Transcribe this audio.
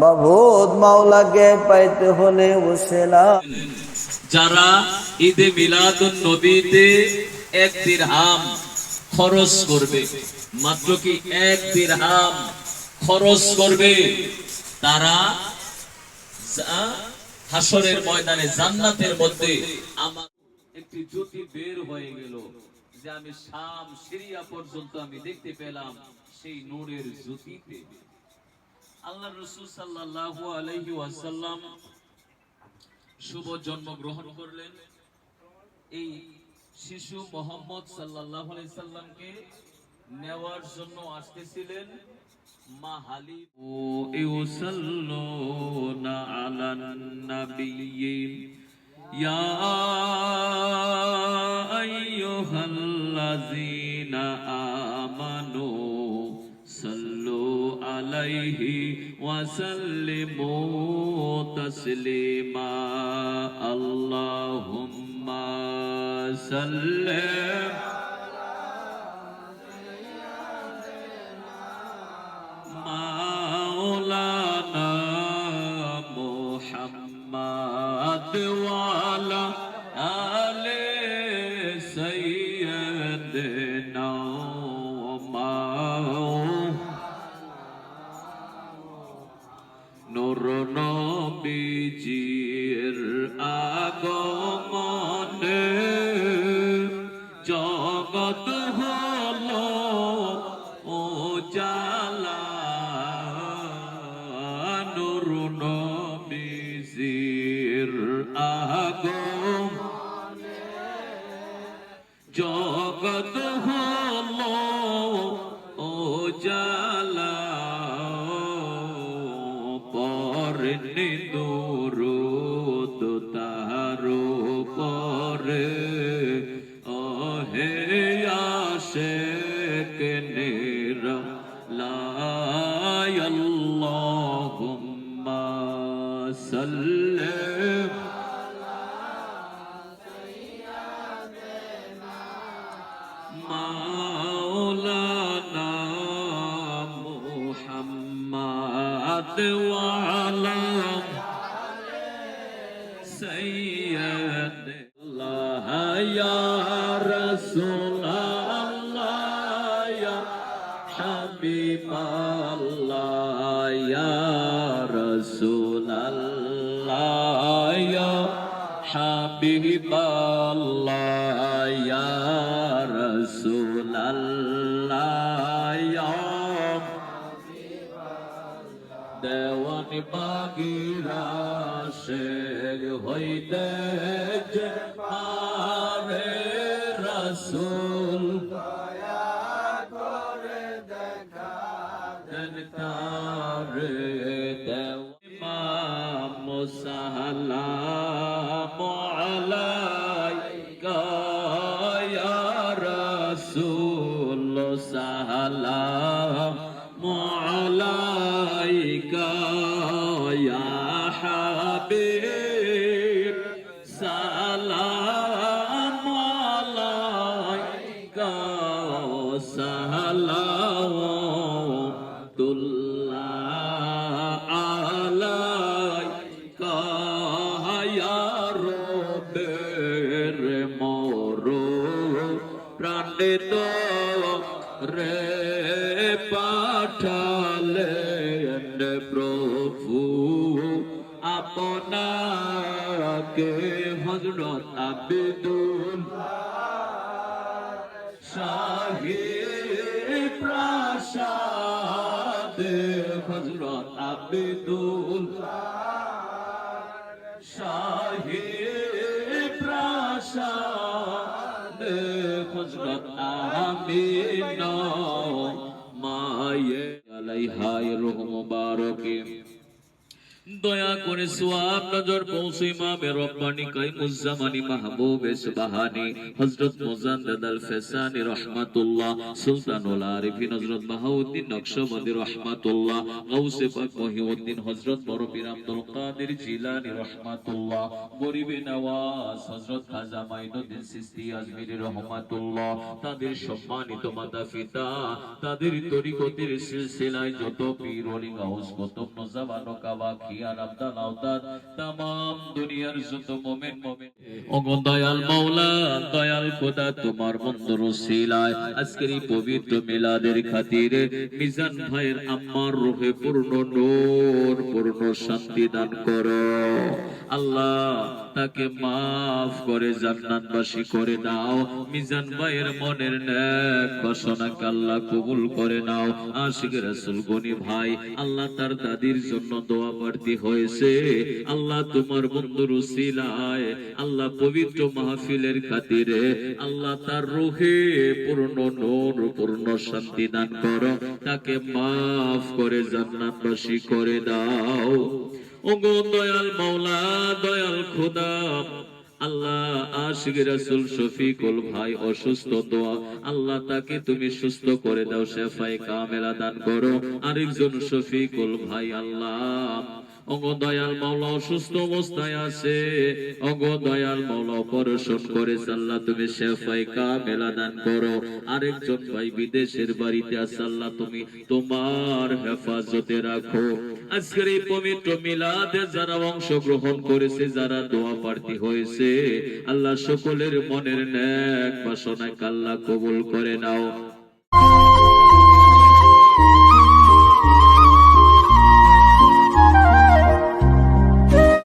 মাবুদ মাওলাকে পাইতে হলে ওসিলা। যারা ঈদে মিলাদুন নবীতে 1 দিরহাম খরচ করবে, মাত্র কি 1 দিরহাম খরচ করবে, তারা হাসরের ময়দানে জান্নাতের মধ্যে আমার একটি জ্যোতি বের হয়ে গেল, যে আমি শাম সিরিয়া পর্যন্ত আমি দেখতে পেলাম সেই নূরের জ্যোতিতে। আল্লাহ রাসূল সাল্লাল্লাহু আলাইহি ওয়াসাল্লাম শুভ জন্ম গ্রহণ করলেন। এই শিশু মুহাম্মদ সাল্লাল্লাহু আলাইহি সাল্লামকে নেওয়ার জন্য আসতেছিলেন মা হালিমা ইউসাল্লুনা আলান নাবিয়্যি ইয়া আইয়ুহাল্লাযীনা আমানু সাল্লু আলাইহি ওয়া সাল্লিমু তাসলিমা। আল্লাহুম্মা সাল্লি মাওলানা মুহাম্মাদ ওয়া আলা আলি সাইয়্যিদিনা নূর নবীজির আগমনে জগৎ হলো উজালা। নূর নবীজির আগমনে জগৎ হলো উজালা। পড়নি দুরূদ তার উপরে, ওহে আশিক নিরালাই। আল্লাহুম্মা সাল্লি মাওলানা মুহাম্মাদ ওয়া আলা সাইয়্যিদিল্লাহ ইয়া রাসূলাল্লাহ ইয়া হাবিবাল্লাহ ইয়া রাসূলাল্লাহ ইয়া হাবিবাল্লাহ ইয়া রাসূলাল্লাহ ইয়া দেওয়ানি বাগিরা শেখ হইতে যে পারে রাসূল দয়া করে দেখা দেন তারে। দেও ইমাম সালামু আলাইকা ইয়া রাসূল সালামু আলাইকা ইয়া হাবিব সালামু আলাইকা সালাওয়াতুল্লাহ আলাইকা ইয়া রব্বের মোরো প্রাণিত রে পাঠালেন প্রভু আপনাকে। হযরত আব্দুল শাহী প্রাসাদ, হযরত আব্দুল শাহী প্রাসাদ, হযরত আমিনা মায়ে আলাইহা রূহ মুবারকে দয়া করে সোয়াব নজর পৌঁছে ইমামে রব্বানি কাইমুজ্জামানি মাহবুবে সুবহানি হযরত মুজাদ্দিদ আল ফেসানি রাহমাতুল্লাহ, সুলতানুল আরিফিন হযরত বাহাউদ্দিন নকশবন্দি রাহমাতুল্লাহ, গাউসে পাক মহিউদ্দিন হযরত বড়পীর আব্দুল কাদের জিলানী রাহমাতুল্লাহ, গরিবে নওয়াজ হযরত খাজা মাইনুদ্দিন চিশতি আজমিরি রাহমাতুল্লাহ, তাদের সম্মানিত মাতা পিতা, তাদের তরিকতের সিলসিলায় যত পীর ওলি গাউস কুতুব নজাবান কাবা খিয়ার আব্দাল আওতাদ तमाम দুনিয়ার যত মুমিন ওগো দয়াল মাওলা, দয়াল খোদা, তোমার বন্ধুর ওসিলায় আজকের এই পবিত্র মিলাদের খাতিরে মিজান ভাইয়ের আম্মার রূহে পূর্ণ নূর, পূর্ণ শান্তি দান করো আল্লাহ। তাকে মাফ করে জান্নাতবাসী করে দাও। মিজান ভাইয়ের মনের নেক বাসনাকে আল্লাহ কবুল করে নাও। আশিক রাসূল গনি ভাই, আল্লাহ তার দাদির জন্য দোয়া প্রার্থী হয়েছে, আল্লাহ তোমার বন্ধুর উসিলায়, আল্লাহ পবিত্র মাহফিলের খাতিরে আল্লাহ তার রূহে পূর্ণ নূর, পূর্ণ শান্তি দান করো। তাকে মাফ করে জান্নাতবাসী করে দাও। ওগো দয়াল মাওলা, দয়াল খোদা, আল্লাহ আশিক রাসূল শফিকুল ভাই অসুস্থ, দোয়া আল্লাহ তাকে তুমি সুস্থ করে দাও, শেফায়ে কামেলা দান করো। আরেকজন শফিকুল ভাই, আল্লাহ ওগো দয়াল মাওলা অসুস্থ অবস্থায় আছে, ওগো দয়াল মাওলা অপারেশন করেছে, আল্লাহ তুমি শেফায়ে কামেলা দান করো। আরেকজন ভাই বিদেশের বাড়িতে আছে, আল্লাহ তুমি তোমার হেফাজতে রাখো। আজকের এই পবিত্র মিলাদে যারা অংশগ্রহণ করেছে, যারা দোয়া প্রার্থী হয়েছে, আল্লাহ সকলের মনের নেক বাসনা আল্লাহ কবুল করে নাও।